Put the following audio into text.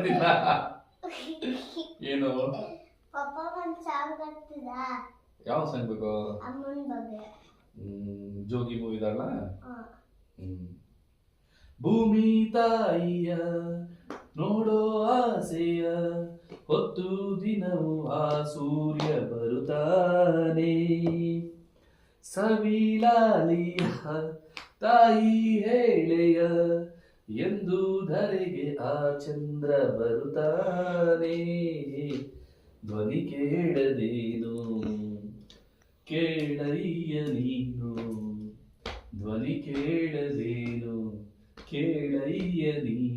ಬರೋದಿಲ್ಲ. ಏನು ಪಪ್ಪ ಒಂದು ಸಾಂಗ್ ಬರ್ತಿದ? ಯಾವ ಸಾಂಗ್ ಬೇಕು? ಅಮ್ಮನ ಬಗ್ಗೆ. ಜೋಗಿ ಮೂವಿದಲ್ಲ. ಭೂಮಿ ತಾಯಿಯ ನೋಡೋ ಆಸೆಯ ಹೊತ್ತು ದಿನವೂ ಆ ಸೂರ್ಯ ಬರುತ್ತಾನೆ. ಸವಿಲಾಲಿಯ ತಾಯಿ ಹೇಳೆಯ ಎಂದು ಧರೆಗೆ ಆ ಚಂದ್ರ ಬರುತ್ತಾನೆ. ಧ್ವನಿ ಕೇಳದೇನು ಕೇಳಯ್ಯ ನೀನು, ಧ್ವನಿ ಕೇಳದೇನು ಕೇಳಯ್ಯ ನೀನು.